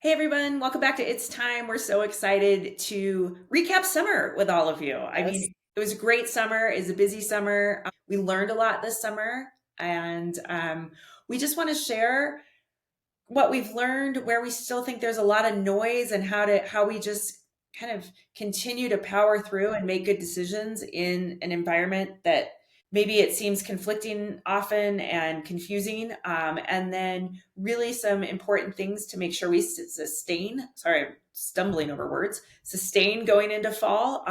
Hey everyone, welcome back to It's Time. We're so excited to recap summer with all of you. I Yes. mean, it was a great summer, it was a busy summer. We learned a lot this summer, and we just want to share what we've learned, where we still think there's a lot of noise, and how we just kind of continue to power through and make good decisions in an environment that maybe it seems conflicting often and confusing. And then really some important things to make sure we sustain. Sorry, I'm stumbling over words. Sustain going into fall,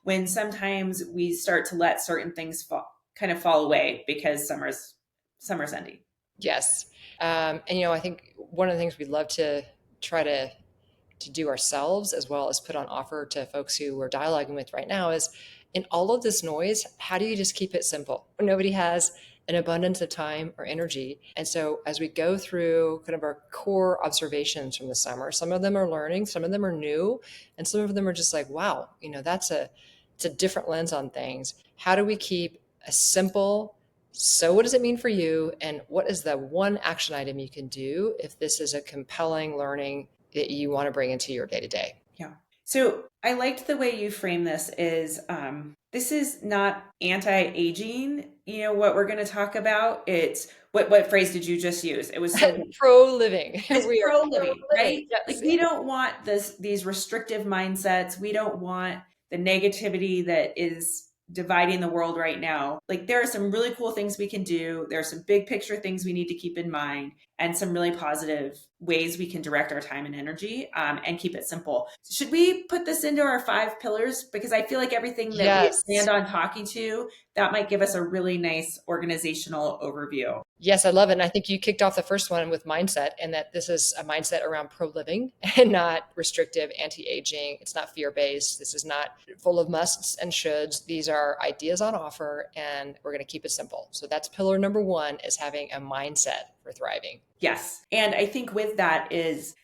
when sometimes we start to let certain things fall away because summer's ending. Yes. And I think one of the things we'd love to try to do ourselves as well as put on offer to folks who we're dialoguing with right now is in all of this noise, how do you just keep it simple? Nobody has an abundance of time or energy. And so as we go through kind of our core observations from the summer, some of them are learning, some of them are new, and some of them are just like, wow, it's a different lens on things. How do we keep a simple, so what does it mean for you? And what is the one action item you can do if this is a compelling learning that you want to bring into your day to day? Yeah. So I liked the way you frame this is not anti-aging, what we're going to talk about. It's what phrase did you just use? It was so good. Pro living. It's We are pro pro living, living. right? Like Yes. we don't want these restrictive mindsets. We don't want the negativity that is dividing the world right now. Like there are some really cool things we can do. There are some big picture things we need to keep in mind, and some really positive ways we can direct our time and energy, and keep it simple. Should we put this into our 5 pillars? Because I feel like everything that we had Yes. planned on talking to, that might give us a really nice organizational overview. Yes, I love it. And I think you kicked off the first one with mindset, and that this is a mindset around pro living and not restrictive, anti aging. It's not fear based. This is not full of musts and shoulds. These are ideas on offer, and we're going to keep it simple. So that's pillar number one, is having a mindset for thriving. Yes. And I think with that is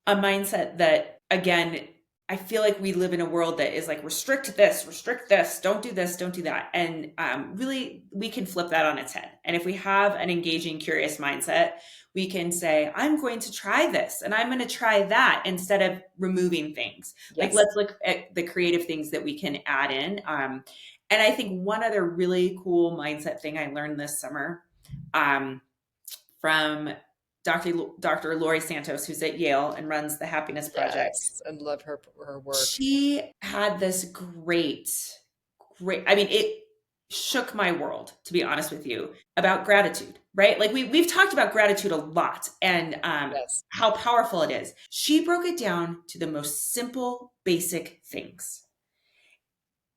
a mindset that, again, I feel like we live in a world that is like restrict this, don't do this, don't do that. And really, we can flip that on its head. And if we have an engaging, curious mindset, we can say, I'm going to try this and I'm going to try that, instead of removing things. Like, Yes. let's look at the creative things that we can add in. And I think one other really cool mindset thing I learned this summer, um, from Dr. Lori Santos, who's at Yale and runs the Happiness Project. Yes. I love her work. She had this great, I mean, it shook my world, to be honest with you, about gratitude, right? Like we've talked about gratitude a lot, and Yes. how powerful it is. She broke it down to the most simple, basic things,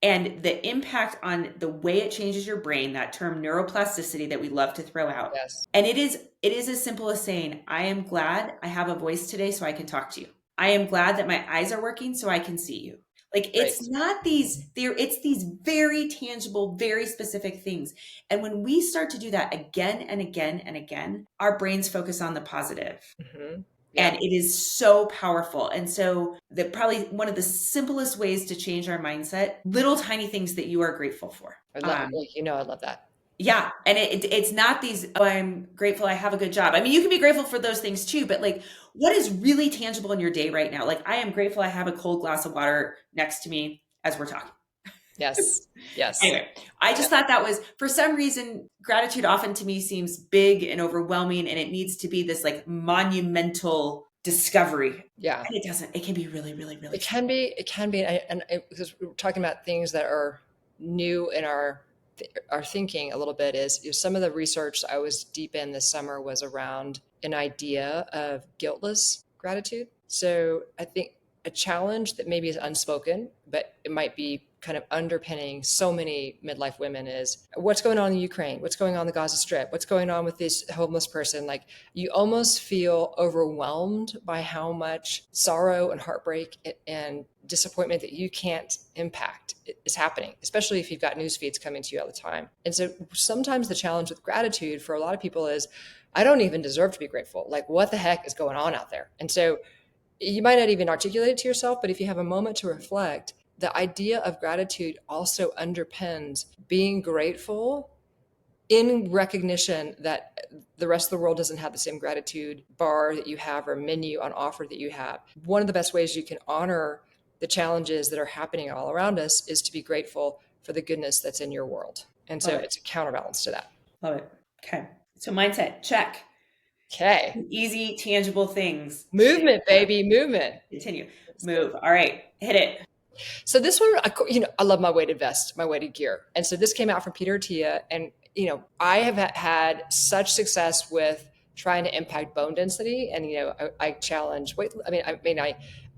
and the impact on the way it changes your brain, that term neuroplasticity that we love to throw out. Yes. And it is as simple as saying, I am glad I have a voice today so I can talk to you. I am glad that my eyes are working so I can see you. Like, Right. it's not it's these very tangible, very specific things. And when we start to do that again and again and again, our brains focus on the positive, Hmm. and Yeah. it is so powerful. And so, the probably one of the simplest ways to change our mindset, little tiny things that you are grateful for. I love, I love that. Yeah, and it's not these, oh, I'm grateful I have a good job. I mean, you can be grateful for those things too, but like, what is really tangible in your day right now? Like, I am grateful I have a cold glass of water next to me as we're talking. Yes. Yes. Anyway, I Yeah. just thought that was, for some reason, gratitude often to me seems big and overwhelming, and it needs to be this like monumental discovery. Yeah. And it doesn't. It can be really, really, really It can simple. be, because we're talking about things that are new in our thinking a little bit, is some of the research I was deep in this summer was around an idea of guiltless gratitude. So I think a challenge that maybe is unspoken, but it might be kind of underpinning so many midlife women, is what's going on in Ukraine, what's going on in the Gaza Strip, what's going on with this homeless person. Like, you almost feel overwhelmed by how much sorrow and heartbreak and disappointment that you can't impact is happening, especially if you've got news feeds coming to you all the time. And so sometimes the challenge with gratitude for a lot of people is, I don't even deserve to be grateful. Like, what the heck is going on out there? And so you might not even articulate it to yourself, but if you have a moment to reflect, the idea of gratitude also underpins being grateful in recognition that the rest of the world doesn't have the same gratitude bar that you have or menu on offer that you have. One of the best ways you can honor the challenges that are happening all around us is to be grateful for the goodness that's in your world. And so Love it. it's a counterbalance to that. Love it. Okay. So mindset, check. Okay. Easy, tangible things. Movement, baby, movement. Continue. Move. All right. Hit it. So this one, I love my weighted vest, my weighted gear. And so this came out from Peter Attia. And, I have had such success with trying to impact bone density. And, I challenge weight.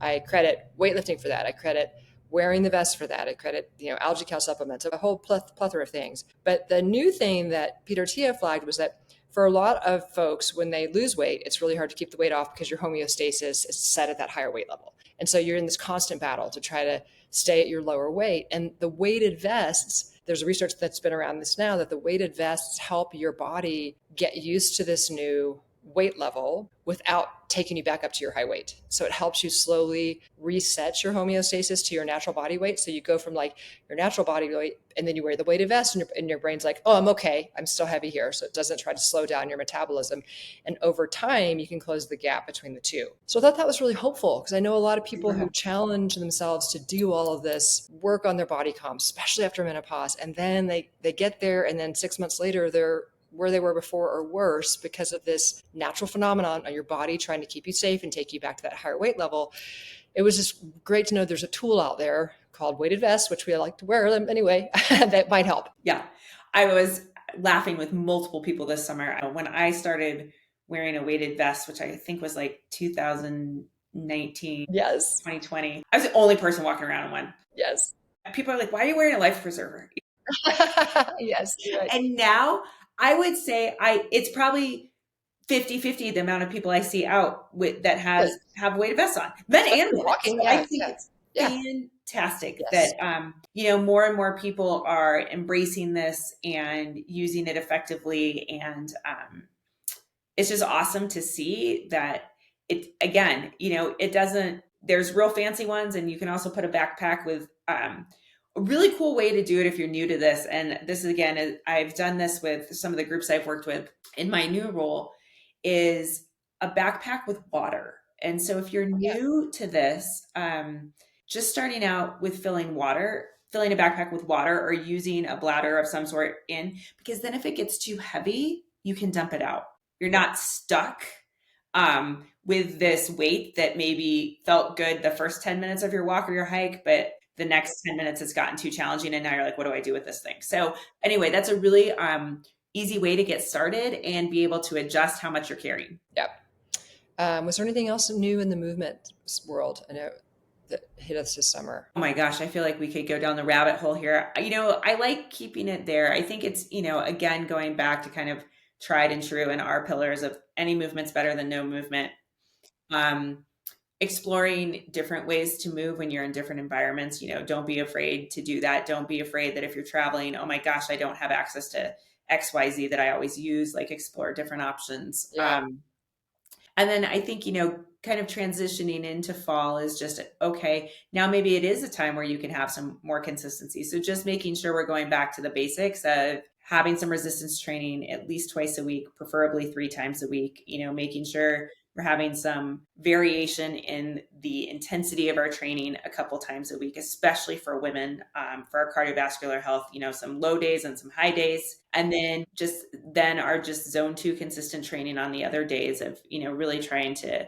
I credit weightlifting for that. I credit wearing the vest for that. I credit, algae cal supplements, a whole plethora of things. But the new thing that Peter Attia flagged was that for a lot of folks, when they lose weight, it's really hard to keep the weight off because your homeostasis is set at that higher weight level. And so you're in this constant battle to try to stay at your lower weight. And the weighted vests, there's research that's been around this now, that the weighted vests help your body get used to this new weight level without taking you back up to your high weight. So it helps you slowly reset your homeostasis to your natural body weight. So you go from like your natural body weight, and then you wear the weighted vest, and your brain's like, oh, I'm okay. I'm still heavy here. So it doesn't try to slow down your metabolism. And over time, you can close the gap between the two. So I thought that was really hopeful, because I know a lot of people who challenge themselves to do all of this work on their body comp, especially after menopause. And then they get there, and then 6 months later, they're where they were before or worse because of this natural phenomenon on your body trying to keep you safe and take you back to that higher weight level. It was just great to know there's a tool out there called weighted vests, which we like to wear them anyway, that might help. Yeah. I was laughing with multiple people this summer when I started wearing a weighted vest, which I think was like 2019, Yes. 2020. I was the only person walking around in one. Yes. People are like, why are you wearing a life preserver? Yes. Right. And now I would say it's probably 50-50 the amount of people I see out with that have weighted vests on, men and women. Walking, so I think it's fantastic that more and more people are embracing this and using it effectively, and it's just awesome to see that it again. It doesn't. There's real fancy ones, and you can also put a backpack with. A really cool way to do it if you're new to this. And this is, again, I've done this with some of the groups I've worked with in my new role, is a backpack with water. And so if you're new to this, just starting out with filling a backpack with water or using a bladder of some sort because then if it gets too heavy, you can dump it out. You're not stuck with this weight that maybe felt good the first 10 minutes of your walk or your hike, but the next 10 minutes it's gotten too challenging, and now you're like, what do I do with this thing? So anyway, that's a really easy way to get started and be able to adjust how much you're carrying. Yep. Was there anything else new in the movement world? I know that hit us this summer. Oh my gosh, I feel like we could go down the rabbit hole here. I like keeping it there. I think it's, again, going back to kind of tried and true and our pillars of any movement's better than no movement. Exploring different ways to move when you're in different environments. Don't be afraid to do that. Don't be afraid that if you're traveling, oh my gosh, I don't have access to XYZ that I always use, like explore different options. Yeah. And then I think, kind of transitioning into fall is just, okay, now maybe it is a time where you can have some more consistency. So just making sure we're going back to the basics of having some resistance training at least twice a week, preferably 3 times a week, making sure we're having some variation in the intensity of our training a couple times a week, especially for women, for our cardiovascular health, some low days and some high days. And then our just zone 2 consistent training on the other days of, really trying to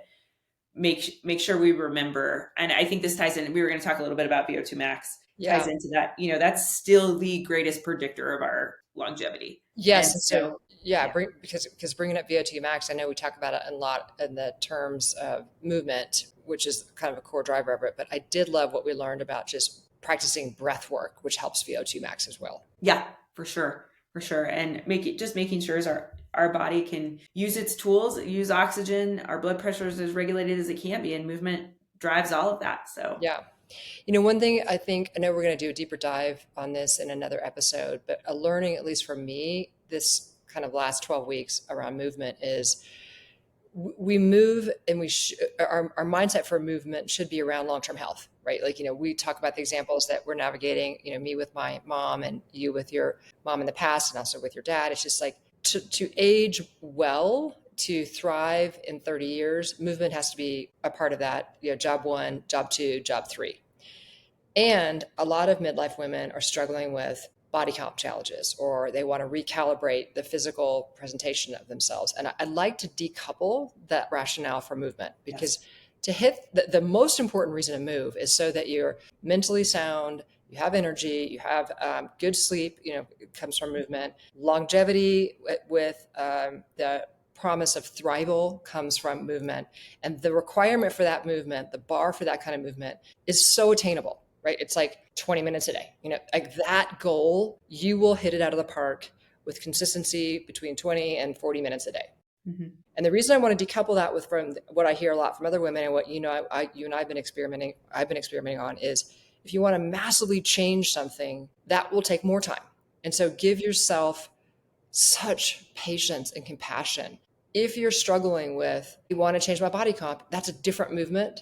make sure we remember. And I think this ties in, we were going to talk a little bit about VO2 max, ties into that, that's still the greatest predictor of our longevity. Yes. And so because bringing up VO2 max, I know we talk about it a lot in the terms of movement, which is kind of a core driver of it. But I did love what we learned about just practicing breath work, which helps VO2 max as well. Yeah, for sure. And making sure our body can use its tools, use oxygen, our blood pressure is as regulated as it can be, and movement drives all of that. So yeah. One thing I know we're going to do a deeper dive on this in another episode, but a learning, at least for me, this kind of last 12 weeks around movement is we move, and our mindset for movement should be around long-term health. right? Like, we talk about the examples that we're navigating, me with my mom and you with your mom in the past and also with your dad. It's just like to age well, to thrive in 30 years, movement has to be a part of that, job one, job two, job three. And a lot of midlife women are struggling with body comp challenges, or they want to recalibrate the physical presentation of themselves. And I'd like to decouple that rationale from movement, because Yes. to hit the most important reason to move is so that you're mentally sound, you have energy, you have good sleep, it comes from movement. Longevity with the promise of thrival comes from movement. And the requirement for that movement, the bar for that kind of movement, is so attainable, right? It's like 20 minutes a day. Like that goal, you will hit it out of the park with consistency between 20 and 40 minutes a day. Mm-hmm. And the reason I want to decouple that from what I hear a lot from other women, and what you and I've been experimenting on, is if you want to massively change something, that will take more time. And so give yourself such patience and compassion. If you're struggling with, you want to change my body comp, that's a different movement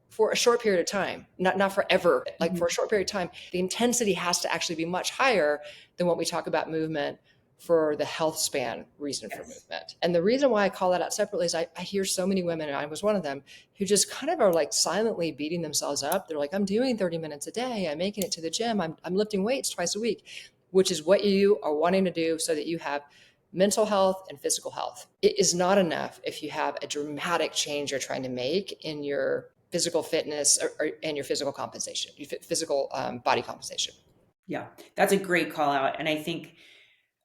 for a short period of time, not forever, like Mm-hmm. for a short period of time. The intensity has to actually be much higher than what we talk about movement for the health span reason for Yes. movement. And the reason why I call that out separately is I hear so many women, and I was one of them, who just kind of are like silently beating themselves up. They're like, I'm doing 30 minutes a day. I'm making it to the gym. I'm lifting weights twice a week, which is what you are wanting to do so that you have mental health and physical health. It is not enough if you have a dramatic change you're trying to make in your physical fitness and your physical compensation, your physical body compensation. Yeah, that's a great call out. And I think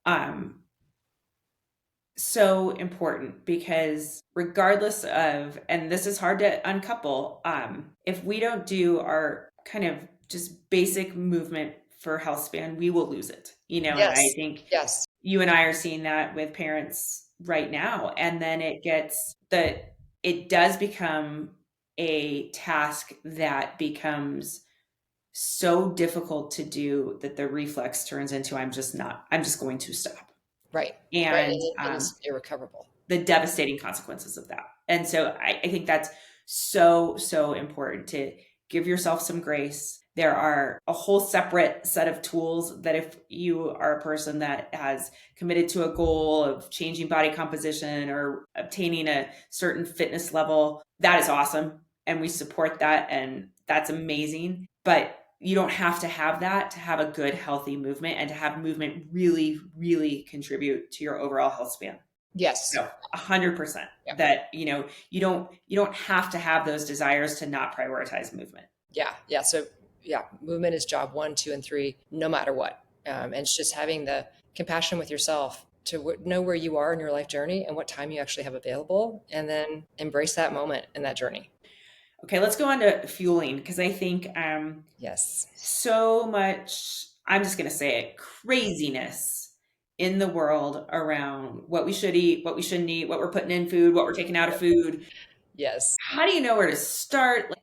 um, so important, because regardless of, and this is hard to uncouple, if we don't do our kind of just basic movement for health span, we will lose it, and I Yes. think Yes. you and I are seeing that with parents right now. And then it does become a task that becomes so difficult to do that the reflex turns into, I'm just going to stop. Right. Right. And And it's irrecoverable. the devastating consequences of that. And so I think that's so, so important to give yourself some grace. There are a whole separate set of tools that if you are a person that has committed to a goal of changing body composition or obtaining a certain fitness level, that is awesome. And we support that. And that's amazing. But you don't have to have that to have a good, healthy movement, and to have movement really, really contribute to your overall health span. Yes. No, 100%. Yeah. That, you don't have to have those desires to not prioritize movement. Yeah. Yeah. So yeah, movement is job one, two, and three, no matter what. And it's just having the compassion with yourself to know where you are in your life journey and what time you actually have available, and then embrace that moment in that journey. Okay, let's go on to fueling, because I think Yes. so much, I'm just going to say it, craziness in the world around what we should eat, what we shouldn't eat, what we're putting in food, what we're taking out of food. Yes. How do you know where to start?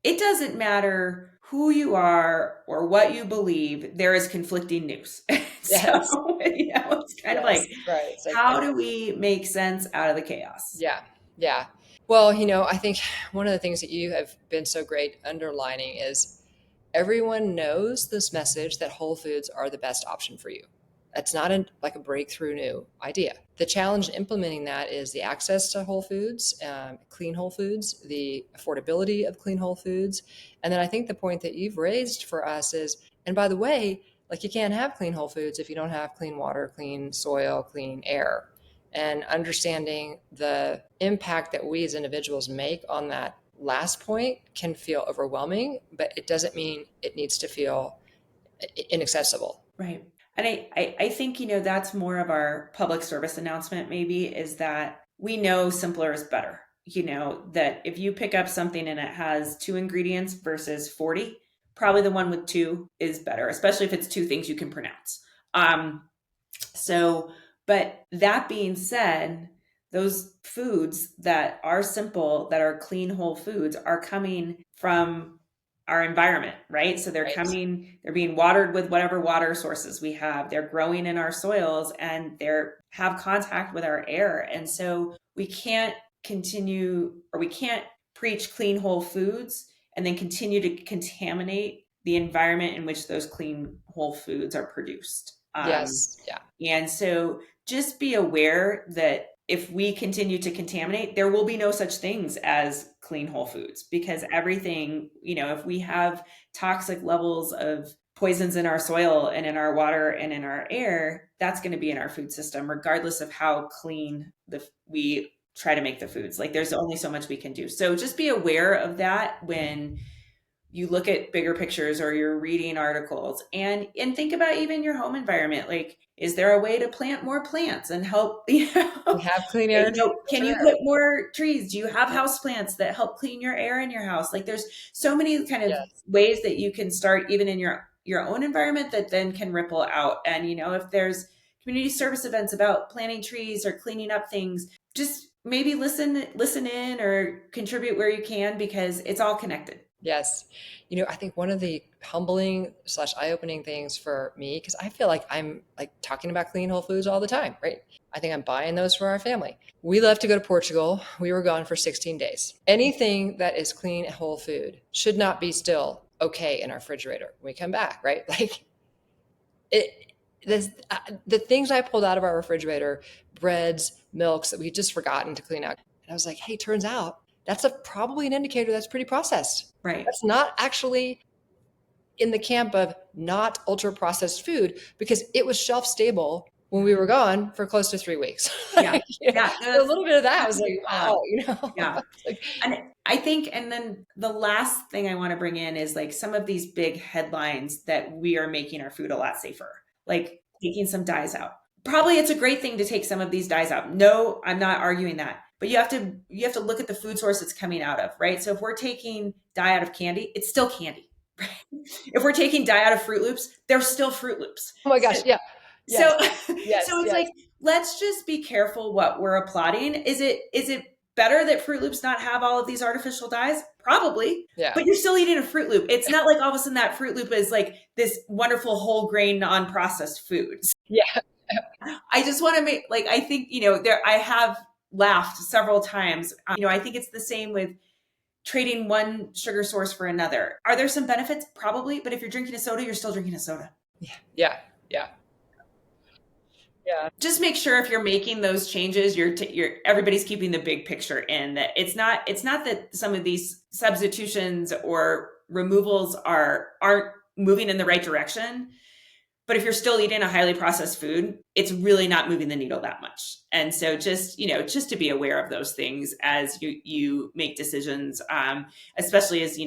It doesn't matter who you are or what you believe, there is conflicting news. Yes. So, it's kind of like, Yes. Right. It's like, how do we make sense out of the chaos? yeah. Yeah. Well, I think one of the things that you have been so great underlining is everyone knows this message that whole foods are the best option for you. That's not like a breakthrough new idea. The challenge in implementing that is the access to whole foods, clean whole foods, the affordability of clean whole foods. And then I think the point that you've raised for us is, and by the way, like, you can't have clean whole foods if you don't have clean water, clean soil, clean air. And understanding the impact that we as individuals make on that last point can feel overwhelming, but it doesn't mean it needs to feel inaccessible. Right. And I think, that's more of our public service announcement, maybe, is that we know simpler is better. That if you pick up something and it has two ingredients versus 40, probably the one with two is better, especially if it's two things you can pronounce. So, but that being said, those foods that are simple, that are clean, whole foods, are coming from our environment, right? So Right. they're being watered with whatever water sources we have. They're growing in our soils, and they're have contact with our air. And so we can't continue, or we can't preach clean, whole foods and then continue to contaminate the environment in which those clean whole foods are produced. Yes. Yeah. And so just be aware that if we continue to contaminate, there will be no such things as clean whole foods, because everything, if we have toxic levels of poisons in our soil and in our water and in our air, that's going to be in our food system, regardless of how clean we try to make the foods. Like, there's only so much we can do. So just be aware of that when you look at bigger pictures or you're reading articles, and think about even your home environment. Like, is there a way to plant more plants and help, We have clean air and can you filter air. put more trees? Do you have house plants that help clean your air in your house? Like, there's so many kind of Yes. ways that you can start even in your own environment that then can ripple out. And if there's community service events about planting trees or cleaning up things, just maybe listen in or contribute where you can, because it's all connected. Yes. I think one of the humbling / eye-opening things for me, because I feel like I'm like talking about clean whole foods all the time, right? I think I'm buying those for our family. We left to go to Portugal. We were gone for 16 days. Anything that is clean whole food should not be still okay in our refrigerator when we come back, right? Like it, the things I pulled out of our refrigerator, breads, milks that we had just forgotten to clean out. And I was like, hey, turns out that's probably an indicator that's pretty processed. Right. That's not actually in the camp of not ultra processed food, because it was shelf stable when we were gone for close to 3 weeks. Yeah. Yeah. So a little bit of that That's was a like, good call out. wow, Yeah. like, And I think, and then the last thing I want to bring in is like some of these big headlines that we are making our food a lot safer, like taking some dyes out. Probably it's a great thing to take some of these dyes out. No, I'm not arguing that. But you have to look at the food source it's coming out of, right? So if we're taking dye out of candy, it's still candy. Right? If we're taking dye out of Fruit Loops, they're still Fruit Loops. oh my gosh, yeah, yes, So yes, so it's yes, like, let's just be careful what we're applauding. Is it better that Fruit Loops not have all of these artificial dyes? Probably. yeah, But you're still eating a Fruit Loop. It's not like all of a sudden that Fruit Loop is like this wonderful whole grain non-processed food. yeah, I just want to make, like, I think, there I have laughed several times. I think it's the same with trading one sugar source for another. Are there some benefits? Probably, but if you're drinking a soda, you're still drinking a soda. yeah, yeah, yeah, yeah. Just make sure if you're making those changes, you're everybody's keeping the big picture in that. It's not that some of these substitutions or removals aren't moving in the right direction, but if you're still eating a highly processed food, it's really not moving the needle that much. And so just to be aware of those things as you make decisions, especially as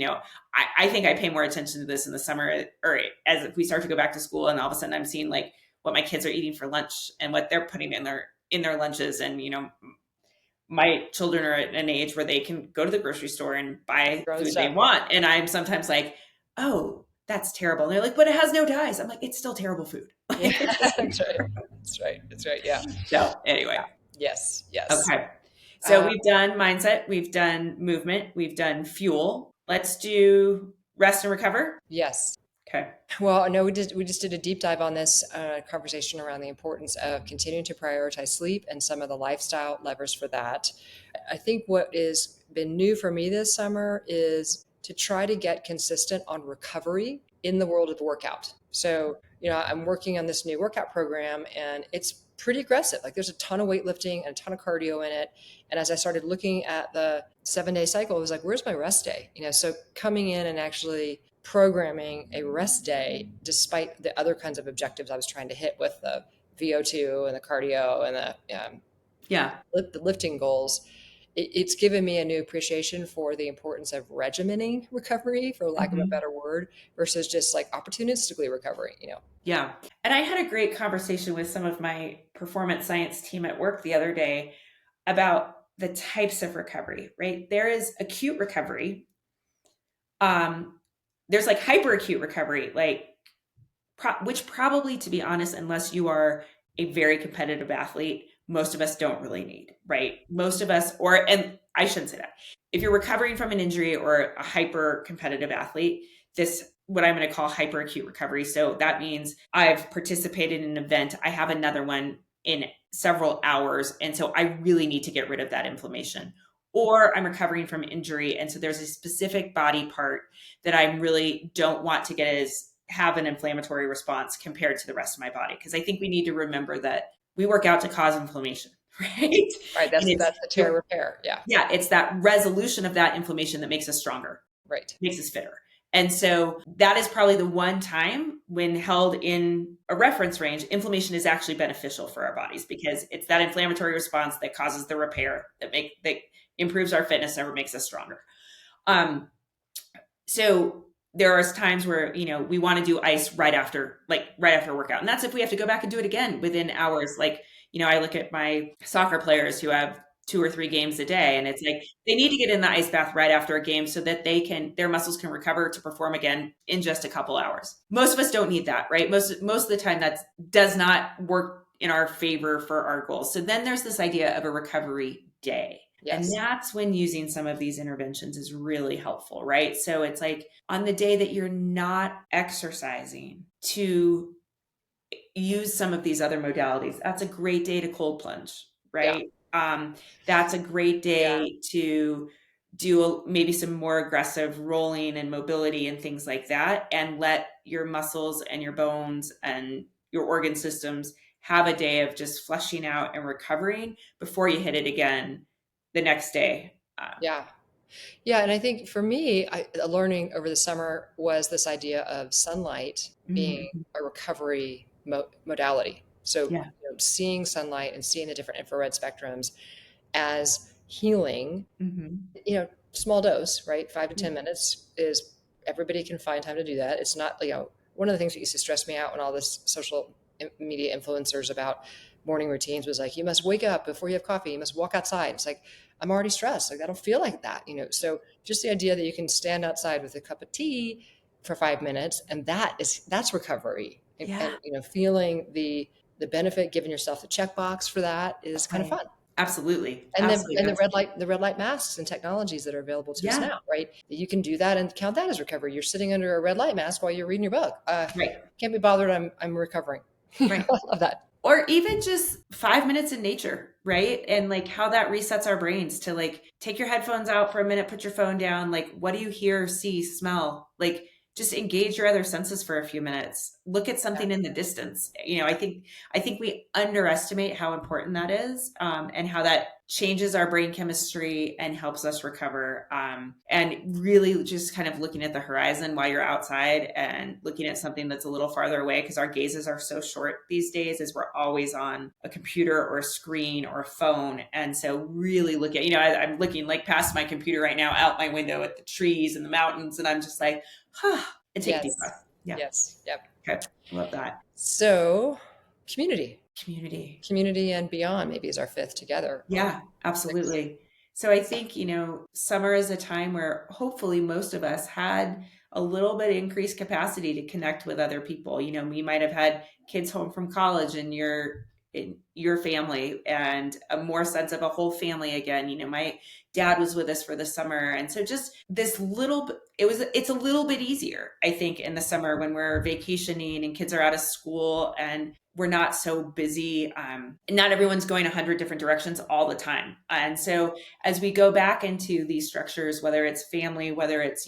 I think I pay more attention to this in the summer, or as if we start to go back to school, and all of a sudden I'm seeing like what my kids are eating for lunch and what they're putting in their lunches. And my children are at an age where they can go to the grocery store and buy Your own food they stuff, yeah. want. And I'm sometimes like, oh, that's terrible. And they're like, but it has no dyes. I'm like, it's still terrible food. Yeah, that's right. That's right. That's right. Yeah. So anyway, Yeah. Yes. Yes. okay. So Uh, we've done mindset, we've done movement, we've done fuel. Let's do rest and recover. yes. Okay. Well, no, we just did a deep dive on this conversation around the importance of continuing to prioritize sleep and some of the lifestyle levers for that. I think what has been new for me this summer is to try to get consistent on recovery in the world of workout. So, I'm working on this new workout program, and it's pretty aggressive. Like, there's a ton of weightlifting and a ton of cardio in it. And as I started looking at the 7-day cycle, I was like, where's my rest day? So coming in and actually programming a rest day, despite the other kinds of objectives I was trying to hit with the VO2 and the cardio and Yeah. the lifting goals, it's given me a new appreciation for the importance of regimening recovery, for lack of a Mhm. better word, versus just like opportunistically recovery. Yeah. And I had a great conversation with some of my performance science team at work the other day about the types of recovery, right? There is acute recovery. There's like hyperacute recovery, like which probably, to be honest, unless you are a very competitive athlete, most of us don't really need, right? Most of us, and I shouldn't say that. If you're recovering from an injury or a hyper competitive athlete, this what I'm going to call hyperacute recovery. So that means I've participated in an event, I have another one in several hours, and so I really need to get rid of that inflammation. or I'm recovering from injury. And so there's a specific body part that I really don't want to get as have an inflammatory response compared to the rest of my body. Because I think we need to remember that we work out to cause inflammation, right? Right. And That's the tear repair. Yeah. yeah, it's that resolution of that inflammation that makes us stronger, Right. makes us fitter. And so that is probably the one time when held in a reference range, inflammation is actually beneficial for our bodies because it's that inflammatory response that causes the repair that improves our fitness and makes us stronger. Um, so there are times where, we want to do ice right after workout. And that's if we have to go back and do it again within hours. Like, I look at my soccer players who have 2 or 3 games a day, and it's like they need to get in the ice bath right after a game so that their muscles can recover to perform again in just a couple hours. Most of us don't need that, right? Most of the time that does not work in our favor for our goals. So then there's this idea of a recovery day. And Yes. that's when using some of these interventions is really helpful, right? So it's like on the day that you're not exercising, to use some of these other modalities. That's a great day to cold plunge, Yeah. right? That's a great Yeah. day to do maybe some more aggressive rolling and mobility and things like that, and let your muscles and your bones and your organ systems have a day of just flushing out and recovering before you hit it again the next day. Yeah. Yeah, and I think for me, a learning over the summer was this idea of sunlight being Mhm. a recovery modality. So, Yeah. seeing sunlight and seeing the different infrared spectrums as healing, Mhm. small dose, right? Five to Yeah. 10 minutes is everybody can find time to do that. It's not, one of the things that used to stress me out when all this social media influencers about morning routines was like, you must wake up before you have coffee, you must walk outside. It's like, I'm already stressed. Like, I don't feel like that, So just the idea that you can stand outside with a cup of tea for 5 minutes, and that's recovery. And Yeah. feeling the benefit, giving yourself the checkbox for that is kind of Right. fun. Absolutely. And then Absolutely. and That's the red light masks and technologies that are available to us yeah. now, right? You can do that and count that as recovery. You're sitting under a red light mask while you're reading your book. Right. Can't be bothered. I'm recovering. Right. I love that. Or even just 5 minutes in nature, right? And like how that resets our brains to like take your headphones out for a minute, put your phone down. Like, what do you hear, see, smell? Like, just engage your other senses for a few minutes. Look at Yeah. something in the distance. I think we underestimate how important that is, and how that changes our brain chemistry and helps us recover. And really just kind of looking at the horizon while you're outside and looking at something that's a little farther away, because our gazes are so short these days, as we're always on a computer or a screen or a phone. And so really look at, I'm looking like past my computer right now out my window at the trees and the mountains, and I'm just like, and take a deep Yes. breath. Yeah. Yes. Yep. Okay. Love that. So community, Community. community and beyond maybe is our fifth together or Yeah, sixth. absolutely. So I think, summer is a time where hopefully most of us had a little bit increased capacity to connect with other people. We might have had kids home from college and in your family, and a more sense of a whole family again. My dad was with us for the summer. And so just this little bit, it's a little bit easier, I think, in the summer when we're vacationing and kids are out of school and we're not so busy. Not everyone's going 100 different directions all the time. And so as we go back into these structures, whether it's family, whether it's,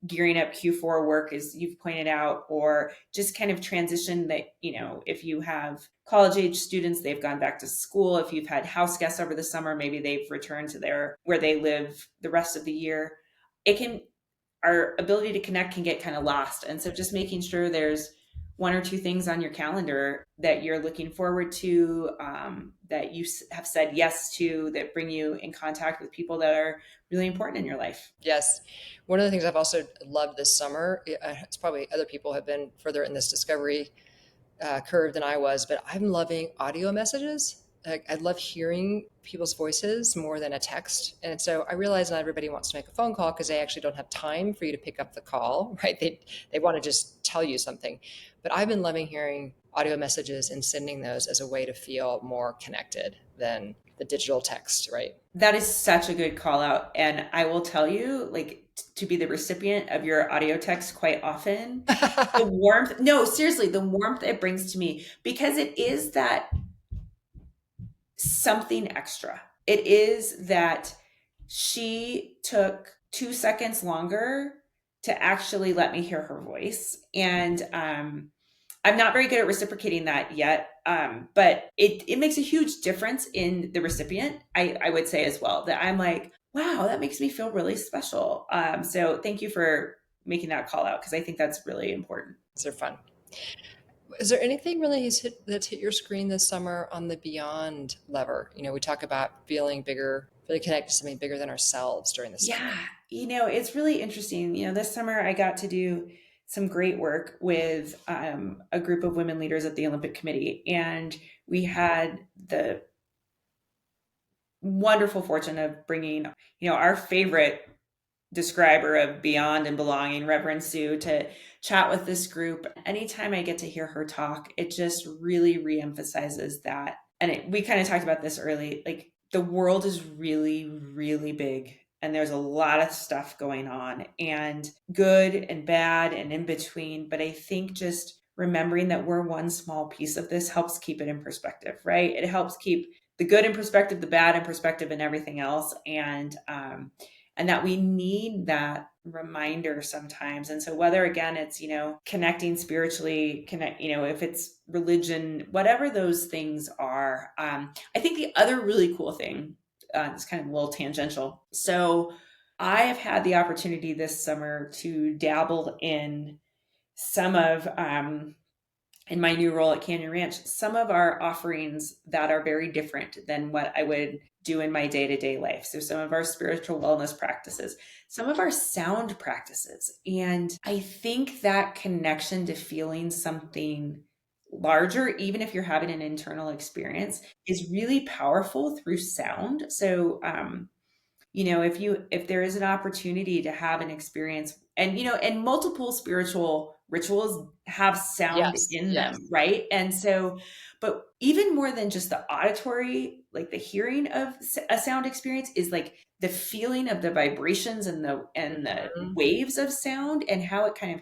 gearing up Q4 work, as you've pointed out, or just kind of transition that, if you have college age students, they've gone back to school. If you've had house guests over the summer, maybe they've returned to where they live the rest of the year. Our ability to connect can get kind of lost. And so just making sure there's 1 or 2 things on your calendar that you're looking forward to, that you have said yes to, that bring you in contact with people that are really important in your life. Yes. One of the things I've also loved this summer, it's probably other people have been further in this discovery curve than I was, but I'm loving audio messages. Like, I love hearing people's voices more than a text. And so I realize not everybody wants to make a phone call because they actually don't have time for you to pick up the call, right? They want to just tell you something. But I've been loving hearing audio messages and sending those as a way to feel more connected than the digital text, right? That is such a good call out. And I will tell you, like, to be the recipient of your audio text quite often, the warmth, no, seriously, the warmth it brings to me, because it is that something extra. It is that she took 2 seconds longer to actually let me hear her voice. And I'm not very good at reciprocating that yet, but it makes a huge difference in the recipient, I would say as well, that I'm like, wow, that makes me feel really special. So thank you for making that call out because I think that's really important. They're fun. Is there anything really that's hit your screen this summer on the beyond lever? We talk about feeling bigger, feeling connected to something bigger than ourselves during this time. Yeah, it's really interesting. This summer I got to do some great work with a group of women leaders at the Olympic Committee, and we had the wonderful fortune of bringing, our favorite describer of beyond and belonging, Reverend Sue, to chat with this group. Anytime I get to hear her talk, it just really reemphasizes that. And we kind of talked about this early, like the world is really, really big. And there's a lot of stuff going on, and good and bad and in between. But I think just remembering that we're one small piece of this helps keep it in perspective, right? It helps keep the good in perspective, the bad in perspective, and everything else. And that we need that reminder sometimes. And so whether again it's, connecting spiritually, if it's religion, whatever those things are. I think the other really cool thing, it's kind of a little tangential. So I have had the opportunity this summer to dabble in some of in my new role at Canyon Ranch, some of our offerings that are very different than what I would do in my day to day life. So, some of our spiritual wellness practices, some of our sound practices. And I think that connection to feeling something larger, even if you're having an internal experience, is really powerful through sound. So, if there is an opportunity to have an experience, and and multiple spiritual rituals have sound Yes, in them, yes, right? And so, but even more than just the auditory, like the hearing of a sound experience, is like the feeling of the vibrations and the hmm, waves of sound, and how it kind of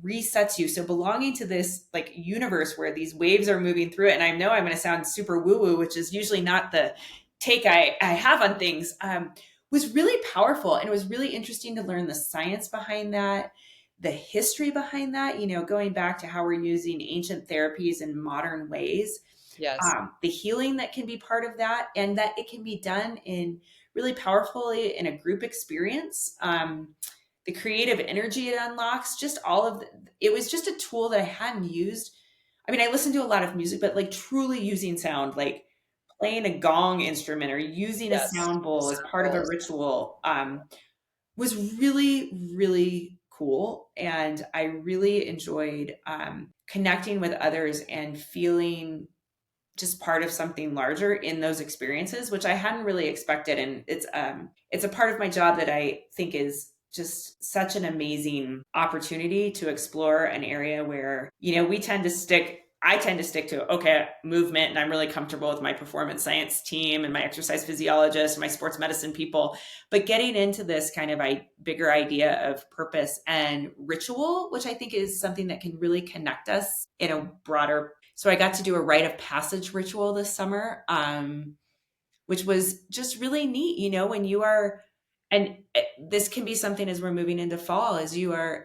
resets you. So belonging to this like universe where these waves are moving through it. And I know I'm going to sound super woo woo, which is usually not the take I have on things. Was really powerful, and it was really interesting to learn the science behind that, the history behind that, going back to how we're using ancient therapies in modern ways, yes, the healing that can be part of that, and that it can be done in really powerfully in a group experience. The creative energy it unlocks, just all of it was just a tool that I hadn't used. I mean, I listen to a lot of music, but like truly using sound, like playing a gong instrument or using a yes. sound bowl as part of a Samples. ritual, was really, really cool. And I really enjoyed connecting with others and feeling just part of something larger in those experiences, which I hadn't really expected. And it's a part of my job that I think is just such an amazing opportunity to explore an area where, I tend to stick to, okay, movement, and I'm really comfortable with my performance science team and my exercise physiologist and my sports medicine people. But getting into this kind of bigger idea of purpose and ritual, which I think is something that can really connect us in a broader. So I got to do a rite of passage ritual this summer, which was just really neat. When you are, and this can be something as we're moving into fall, as you are,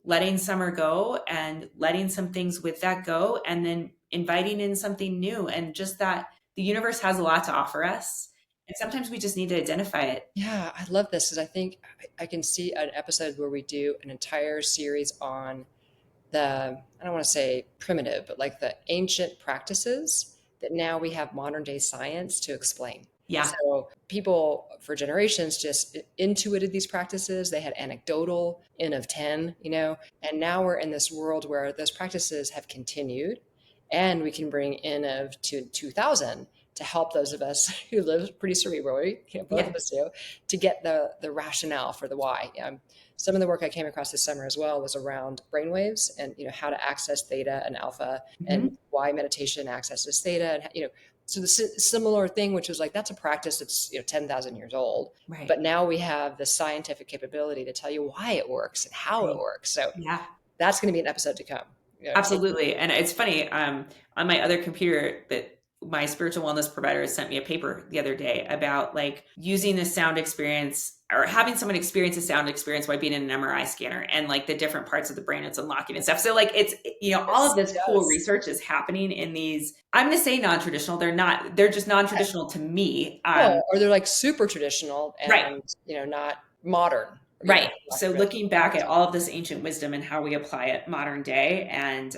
letting summer go and letting some things with that go, and then inviting in something new, and just that the universe has a lot to offer us. And sometimes we just need to identify it. Yeah, I love this because I think I can see an episode where we do an entire series on I don't want to say primitive, but like the ancient practices that now we have modern day science to explain. Yeah. So people for generations just intuited these practices. They had anecdotal N of 10, and now we're in this world where those practices have continued and we can bring N of 2000 to help those of us who live pretty cerebrally, both Yeah. of us do, to get the rationale for the why. Some of the work I came across this summer as well was around brainwaves and how to access theta and alpha and Hmm. why meditation accesses theta and so the similar thing, which was like that's a practice that's 10,000 years old, Right. but now we have the scientific capability to tell you why it works and how it Right. works. So Yeah. that's going to be an episode to come. Absolutely. And it's funny, on my other computer that my spiritual wellness provider sent me a paper the other day about like using the sound experience or having someone experience a sound experience by being in an MRI scanner and like the different parts of the brain it's unlocking and stuff. So like it's, all Yes, of this cool yes. research is happening in these, I'm going to say non-traditional. They're just non-traditional to me. No, or they're like super traditional Right. and, not modern, Right. for lack So of a better looking term. back at all of this ancient wisdom and how we apply it modern day and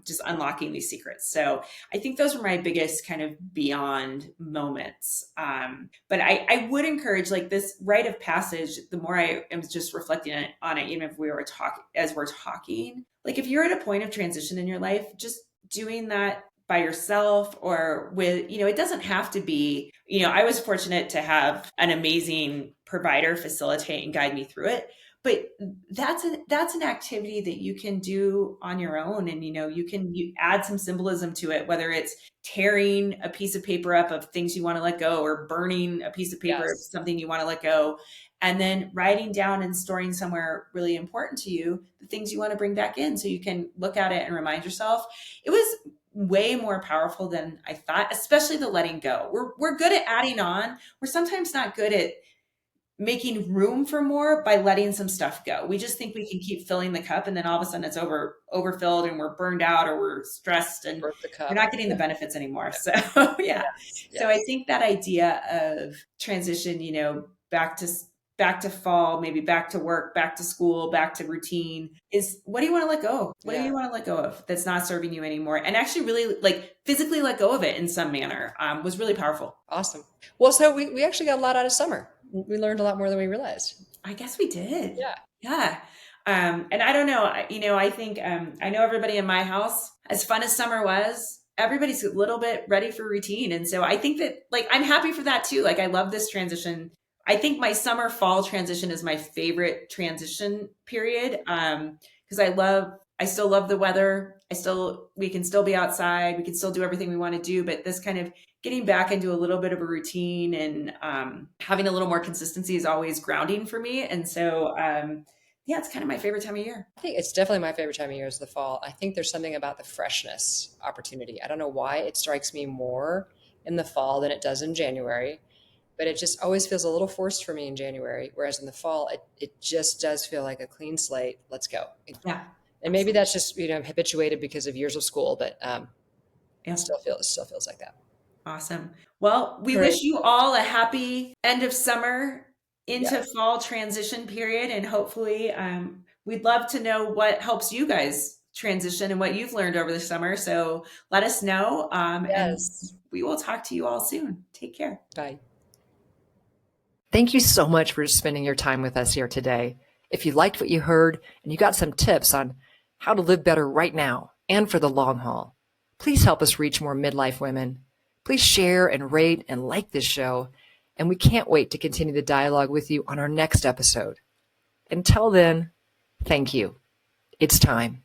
just unlocking these secrets. So I think those were my biggest kind of beyond moments. But I would encourage like this rite of passage, the more I am just reflecting on it, even if we were talking, as we're talking, like if you're at a point of transition in your life, just doing that by yourself or with, it doesn't have to be, I was fortunate to have an amazing provider facilitate and guide me through it. But that's an activity that you can do on your own. And, you add some symbolism to it, whether it's tearing a piece of paper up of things you want to let go or burning a piece of paper of Yes. something you want to let go. And then writing down and storing somewhere really important to you, the things you want to bring back in so you can look at it and remind yourself. It was way more powerful than I thought, especially the letting go. We're good at adding on. We're sometimes not good at making room for more by letting some stuff go. We just think we can keep filling the cup and then all of a sudden it's overfilled and we're burned out or we're stressed and Birth the we're cup. not getting the benefits anymore. So yeah. Yes. So I Yes. think that idea of transition, back to fall, maybe back to work, back to school, back to routine is what do you want to let go? What do Yeah. you want to let go of that's not serving you anymore? And actually really like physically let go of it in some manner was really powerful. Awesome. Well, so we actually got a lot out of summer. We learned a lot more than we realized. I guess we did. Yeah. Yeah. And I don't know, I think, I know everybody in my house, as fun as summer was, everybody's a little bit ready for routine. And so I think that like, I'm happy for that too. Like, I love this transition. I think my summer fall transition is my favorite transition period. Cause I still love the weather. We can still be outside. We can still do everything we want to do, but this kind of getting back into a little bit of a routine and having a little more consistency is always grounding for me. And so, yeah, it's kind of my favorite time of year. I think it's definitely my favorite time of year is the fall. I think there's something about the freshness opportunity. I don't know why it strikes me more in the fall than it does in January, but it just always feels a little forced for me in January. Whereas in the fall, it just does feel like a clean slate. Let's go. Yeah, And maybe that's just, habituated because of years of school, but yeah, it still feels like that. awesome. Well, we Great. wish you all a happy end of summer into Yes. fall transition period, and hopefully, we'd love to know what helps you guys transition and what you've learned over the summer. So let us know, and Yes. we will talk to you all soon. Take care. Bye. Thank you so much for spending your time with us here today. If you liked what you heard and you got some tips on how to live better right now and for the long haul, please help us reach more midlife women. Please share and rate and like this show, and we can't wait to continue the dialogue with you on our next episode. Until then, thank you. It's time.